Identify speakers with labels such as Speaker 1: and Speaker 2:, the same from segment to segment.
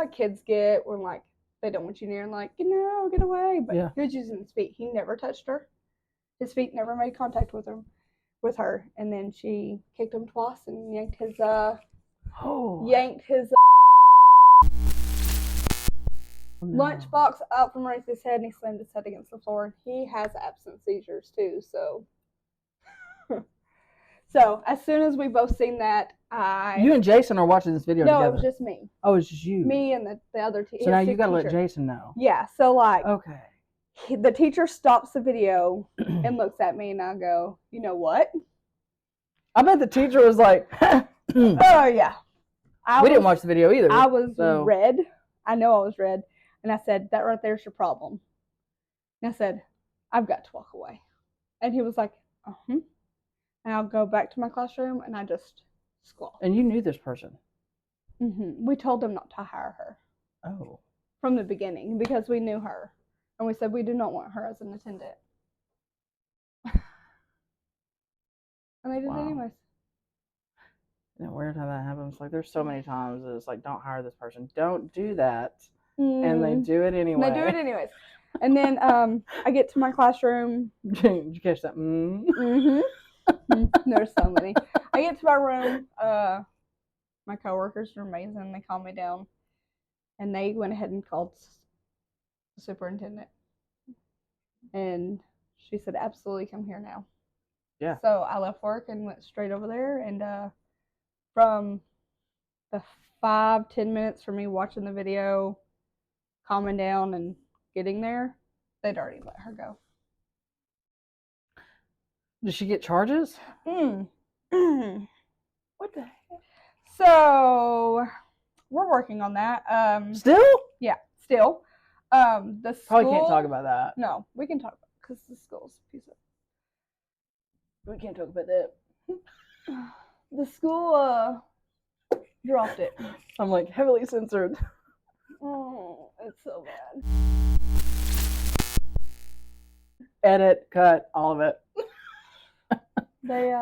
Speaker 1: how kids get when like they don't want you near and like, get away. But
Speaker 2: Yeah.
Speaker 1: he was using his feet. He never touched her. His feet never made contact with her. And then she kicked him twice and yanked his lunchbox out from underneath his head, and he slammed his head against the floor. And he has absent seizures too. So as soon as we both seen that,
Speaker 2: You and Jason are watching this video together.
Speaker 1: No, it was just me.
Speaker 2: Oh, it's just you.
Speaker 1: Me and the other teacher.
Speaker 2: So now you gotta let Jason know.
Speaker 1: Yeah. So like,
Speaker 2: okay.
Speaker 1: The teacher stops the video and looks at me, and I go, "You know what?"
Speaker 2: I bet the teacher was like,
Speaker 1: "Oh yeah."
Speaker 2: We didn't watch the video either.
Speaker 1: I was red. I know I was red, and I said, "That right there's your problem." And I said, "I've got to walk away," and he was like, And I'll go back to my classroom, and I just squall.
Speaker 2: And you knew this person?
Speaker 1: We told them not to hire her.
Speaker 2: Oh.
Speaker 1: From the beginning, because we knew her. And we said we do not want her as an attendant. And they did it anyways.
Speaker 2: Isn't it weird how that happens? Like, there's so many times that it's like, don't hire this person. Don't do that. And they do it anyway.
Speaker 1: And they do it anyways. And then I get to my classroom.
Speaker 2: Did you catch that?
Speaker 1: There's so many. I get to my room. My coworkers are amazing. They calm me down. And they went ahead and called the superintendent. And she said, absolutely, come here now.
Speaker 2: Yeah.
Speaker 1: So I left work and went straight over there. And from the 5-10 minutes for me watching the video, calming down and getting there, they'd already let her go.
Speaker 2: Did she get charges?
Speaker 1: What the heck? So we're working on that.
Speaker 2: Still?
Speaker 1: Yeah, still. The school,
Speaker 2: probably can't talk about that.
Speaker 1: No, we can talk about it because the school's a piece of.
Speaker 2: We can't talk about that.
Speaker 1: The school dropped it.
Speaker 2: I'm like heavily censored.
Speaker 1: Oh, it's so bad.
Speaker 2: Edit, cut, all of it.
Speaker 1: They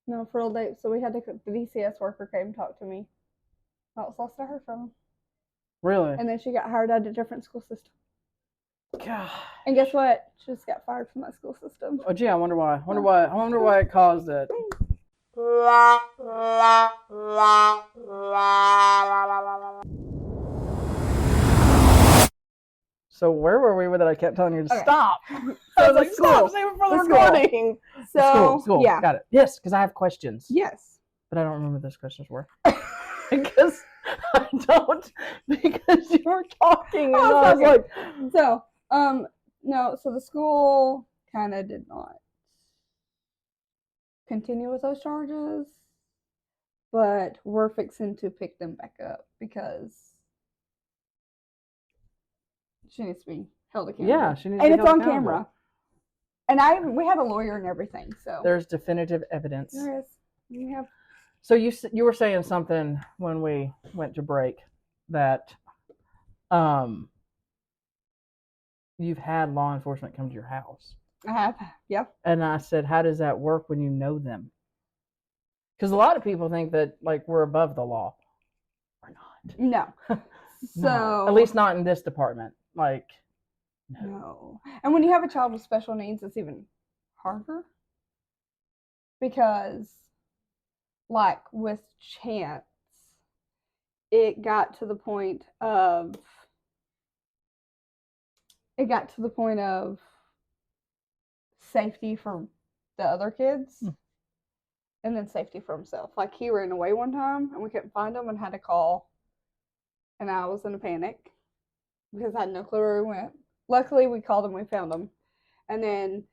Speaker 1: no, for real, so we had to. The DCS worker came and talked to me. That was last I heard from him.
Speaker 2: Really?
Speaker 1: And then she got hired at a different school system.
Speaker 2: God.
Speaker 1: And guess what? She just got fired from that school system.
Speaker 2: Oh gee, I wonder why. I wonder why it caused it. So where were we that I kept telling you to stop?
Speaker 1: So
Speaker 2: I was like, stop, save it for the recording.
Speaker 1: So
Speaker 2: school.
Speaker 1: Yeah.
Speaker 2: Got it. Yes, because I have questions.
Speaker 1: Yes.
Speaker 2: But I don't remember what those questions were. Because I don't, because you were talking and I was like,
Speaker 1: so, no, so the school kind of did not continue with those charges, but we're fixing to pick them back up because she needs to be held accountable.
Speaker 2: Yeah, she needs to be held
Speaker 1: accountable. And it's on
Speaker 2: accountable.
Speaker 1: And we have a lawyer and everything, so.
Speaker 2: There's definitive evidence.
Speaker 1: There is. We have.
Speaker 2: So you were saying something when we went to break that you've had law enforcement come to your house.
Speaker 1: I have, yeah.
Speaker 2: And I said, how does that work when you know them? Because a lot of people think that like we're above the law. We're not.
Speaker 1: No. So
Speaker 2: no. At least not in this department. Like
Speaker 1: no. And when you have a child with special needs, it's even harder because. Like with Chance, it got to the point of safety for the other kids and then safety for himself. Like he ran away one time and we couldn't find him and had to call, and I was in a panic because I had no clue where he went. Luckily we called him, we found him. And then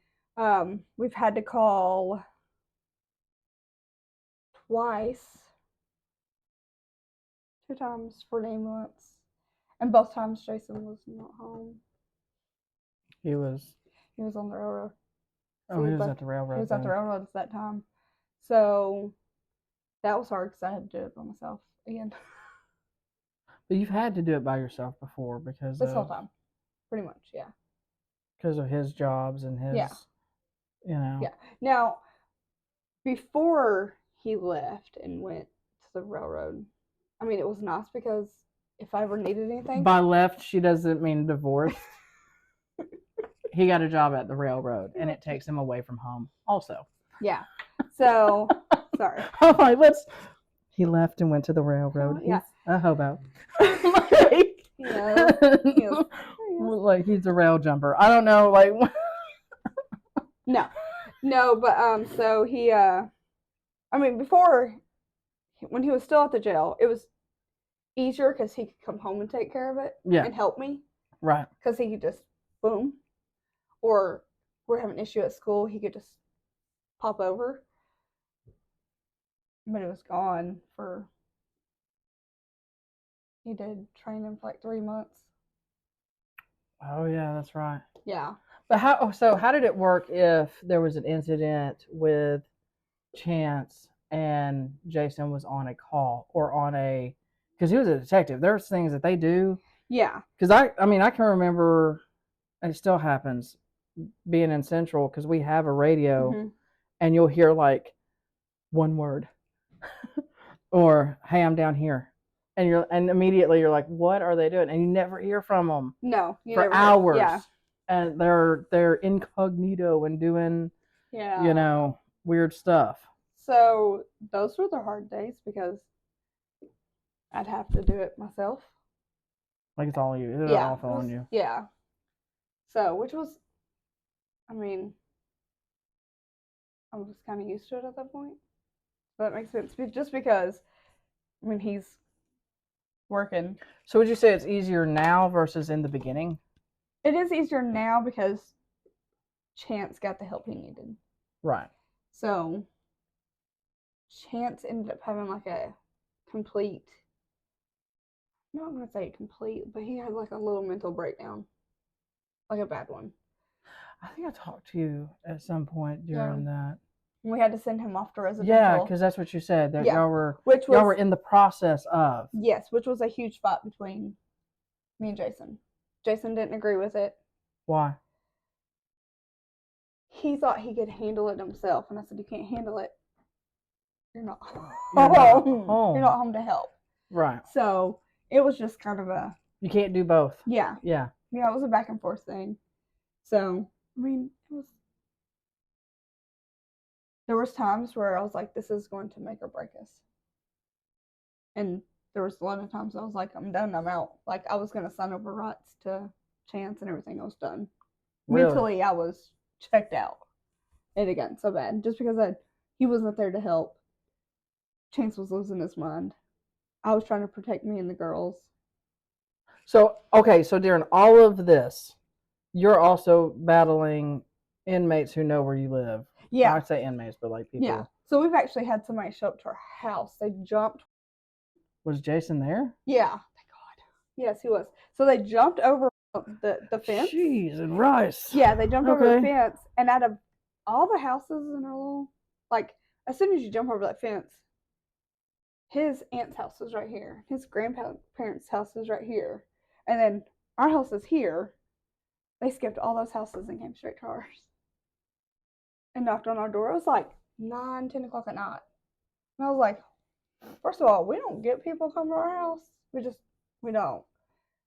Speaker 1: we've had to call twice, 2 times for an ambulance, and both times Jason was not home.
Speaker 2: He was
Speaker 1: on the railroad.
Speaker 2: Oh, he was at the railroad.
Speaker 1: He was at the railroad at that time. So that was hard because I had to do it by myself again.
Speaker 2: But you've had to do it by yourself before because
Speaker 1: this whole time, pretty much, yeah.
Speaker 2: Because of his jobs and his, you know.
Speaker 1: Yeah. Now, before he left and went to the railroad, I mean, it was nice because if I ever needed anything.
Speaker 2: By left, she doesn't mean divorced. He got a job at the railroad, and it takes him away from home. Also.
Speaker 1: Yeah. So, sorry.
Speaker 2: I'm like, he left and went to the railroad.
Speaker 1: Yeah.
Speaker 2: He's a hobo.
Speaker 1: He is.
Speaker 2: Like he's a rail jumper. I don't know, like.
Speaker 1: No, but so he, I mean, before, when he was still at the jail, it was easier because he could come home and take care of it and help me.
Speaker 2: Right.
Speaker 1: Because he could just boom, or we're having an issue at school, he could just pop over. But it was gone for. He did training for like 3 months.
Speaker 2: Oh yeah, that's right.
Speaker 1: Yeah.
Speaker 2: But how did it work if there was an incident with Chance and Jason was on a call or on a, because he was a detective. There's things that they do.
Speaker 1: Yeah.
Speaker 2: Because I can remember, it still happens, being in Central, because we have a radio, and you'll hear like one word, or "Hey, I'm down here," and immediately you're like, "What are they doing?" And you never hear from them.
Speaker 1: No,
Speaker 2: for hours. Yeah. And they're incognito and doing, weird stuff.
Speaker 1: So those were the hard days because I'd have to do it myself.
Speaker 2: Like it's all you. It's all on you.
Speaker 1: Yeah. So, which was, I mean, I was kind of used to it at that point. So that makes sense. Just because, I mean, he's working.
Speaker 2: So would you say it's easier now versus in the beginning?
Speaker 1: It is easier now because Chance got the help he needed.
Speaker 2: Right.
Speaker 1: So Chance ended up having like a complete, I'm not going to say complete, but he had like a little mental breakdown. Like a bad one.
Speaker 2: I think I talked to you at some point during that.
Speaker 1: We had to send him off to residential.
Speaker 2: Yeah, because that's what you said. That y'all were in the process of.
Speaker 1: Yes, which was a huge fight between me and Jason. Jason didn't agree with it.
Speaker 2: Why?
Speaker 1: He thought he could handle it himself, and I said, "You can't handle it. You're not home. You're not home to help."
Speaker 2: Right.
Speaker 1: So it was just kind of a.
Speaker 2: You can't do both.
Speaker 1: Yeah.
Speaker 2: Yeah.
Speaker 1: Yeah, it was a back and forth thing. So I mean, it was. There was times where I was like, "This is going to make or break us," and there was a lot of times I was like, "I'm done. I'm out." Like I was gonna sign over rights to Chance and everything. I was done. Really? Mentally, I was checked out. It had gotten so bad just because he wasn't there to help. Chance was losing his mind. I was trying to protect me and the girls.
Speaker 2: So during all of this, you're also battling inmates who know where you live.
Speaker 1: Yeah.
Speaker 2: I say inmates, but like people.
Speaker 1: Yeah. So we've actually had somebody show up to our house. They jumped.
Speaker 2: Was Jason there?
Speaker 1: Yeah. Thank God. Yes, he was. So they jumped over the fence.
Speaker 2: Jeez, and rice.
Speaker 1: Yeah, they jumped over the fence. And out of all the houses in our little, like, as soon as you jump over that fence, his aunt's house is right here. His grandparents' house is right here. And then our house is here. They skipped all those houses and came straight to ours. And knocked on our door. It was like 9, 10 o'clock at night. And I was like, first of all, we don't get people come to our house. We don't.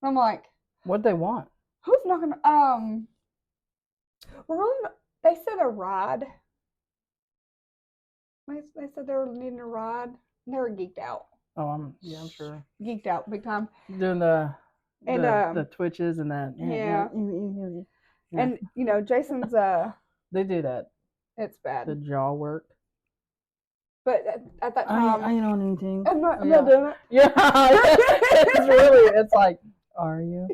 Speaker 1: And I'm like,
Speaker 2: what'd they want?
Speaker 1: Who's knocking? They said a ride. They said they were needing a ride. They were geeked out.
Speaker 2: Oh, I'm sure.
Speaker 1: Geeked out big time.
Speaker 2: Doing the twitches and that.
Speaker 1: Yeah. And Jason's
Speaker 2: they do that.
Speaker 1: It's bad.
Speaker 2: The jaw work.
Speaker 1: But at that time,
Speaker 2: I ain't on anything.
Speaker 1: I'm not doing it.
Speaker 2: Yeah, it's like, are you?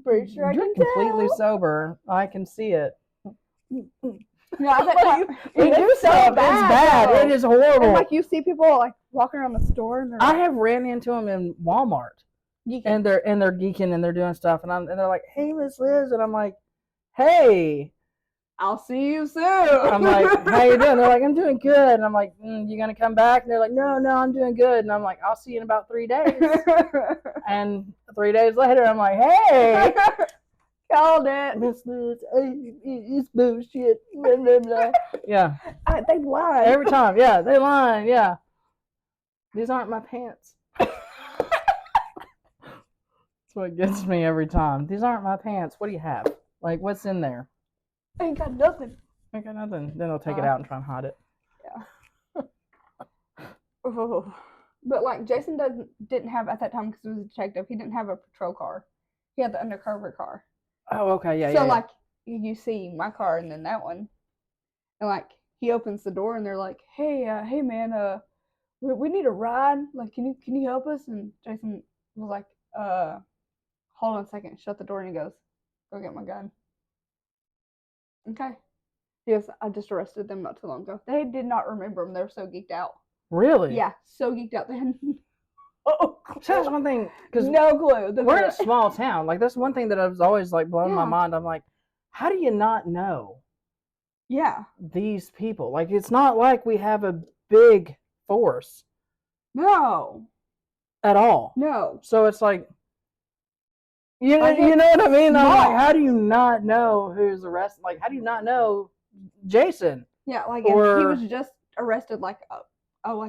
Speaker 1: Pretty sure
Speaker 2: You're completely sober. I can see it.
Speaker 1: Yeah,
Speaker 2: we do stuff. It's bad. It is horrible.
Speaker 1: And like you see people like walking around the store, and
Speaker 2: I have ran into them in Walmart, and they're geeking and they're doing stuff, and they're like, "Hey, Miss Liz," and I'm like, "Hey,
Speaker 1: I'll see you soon."
Speaker 2: I'm like, "How you doing?" They're like, "I'm doing good," and I'm like, "You gonna come back?" And they're like, "No, I'm doing good," and I'm like, "I'll see you in about 3 days." And 3 days later, I'm like, "Hey."
Speaker 1: Called it.
Speaker 2: Miss Liz, it's bullshit. Blah, blah, blah. Yeah.
Speaker 1: They lie.
Speaker 2: Every time. Yeah, they lie. Yeah. These aren't my pants. what gets me every time. These aren't my pants. What do you have? Like, what's in there?
Speaker 1: I ain't got nothing.
Speaker 2: I got nothing. Then they'll take it out and try and hide it.
Speaker 1: Yeah. Oh. But like Jason didn't have at that time because he was a detective. He didn't have a patrol car. He had the undercover car.
Speaker 2: Oh, okay, yeah,
Speaker 1: So
Speaker 2: yeah.
Speaker 1: like you see my car and then that one, and like he opens the door and they're like, "Hey, hey man, we need a ride. Like, can you help us?" And Jason was like, hold on a second." Shut the door and he goes, "Go get my gun." Okay. He goes, "I just arrested them not too long ago." They did not remember him. They were so geeked out.
Speaker 2: Really?
Speaker 1: Yeah, so geeked out. They had
Speaker 2: So that's one thing, because
Speaker 1: no clue.
Speaker 2: we're in a small town. Like, that's one thing that I was always like blowing my mind. I'm like, how do you not know?
Speaker 1: Yeah.
Speaker 2: These people. Like, it's not like we have a big force.
Speaker 1: No.
Speaker 2: At all.
Speaker 1: No.
Speaker 2: So it's like, you know what I mean? I'm like, how do you not know who's arrested? Like, how do you not know Jason?
Speaker 1: Yeah, like, and he was just arrested like a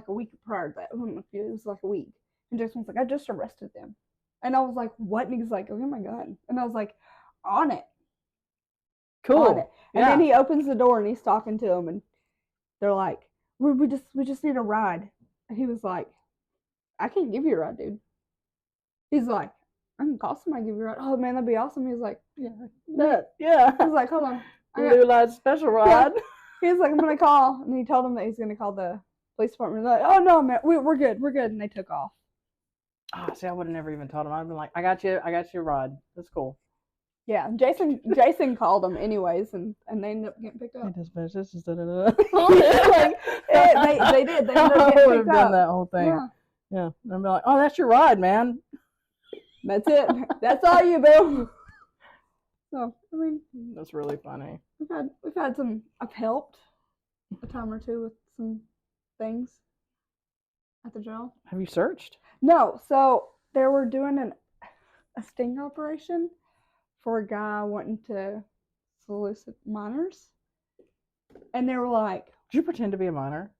Speaker 1: week prior to that. It was like a week. And Jason was like, "I just arrested them." And I was like, "What?" And he's like, "Oh my God." And I was like, "On it."
Speaker 2: Cool.
Speaker 1: On it. And then he opens the door and he's talking to them and they're like, we just need a ride. And he was like, "I can't give you a ride, dude." He's like, "I can call somebody and give you a ride." "Oh man, that'd be awesome." He's like,
Speaker 2: yeah.
Speaker 1: He's like, "Hold on.
Speaker 2: Blue Light special ride.
Speaker 1: Yeah. He's like, "I'm gonna call," and he told them that he's gonna call the police department. They're like, "Oh no, man, we're good, and they took off.
Speaker 2: Oh, see, I would have never even told him. I'd been like, I got you a ride. That's cool.
Speaker 1: Yeah, Jason called them anyways, and they ended up getting picked up.
Speaker 2: Hey, dispatch, this is
Speaker 1: like, they did. They ended up getting picked up.
Speaker 2: Done that whole thing. Yeah. And I'd be like, "Oh, that's your ride, man.
Speaker 1: That's it. That's all you, boo." So I mean,
Speaker 2: that's really funny.
Speaker 1: We've had some. I've helped a time or two with some things at the jail.
Speaker 2: Have you searched?
Speaker 1: No. So they were doing a sting operation for a guy wanting to solicit minors, and they were like,
Speaker 2: "Did you pretend to be a minor?"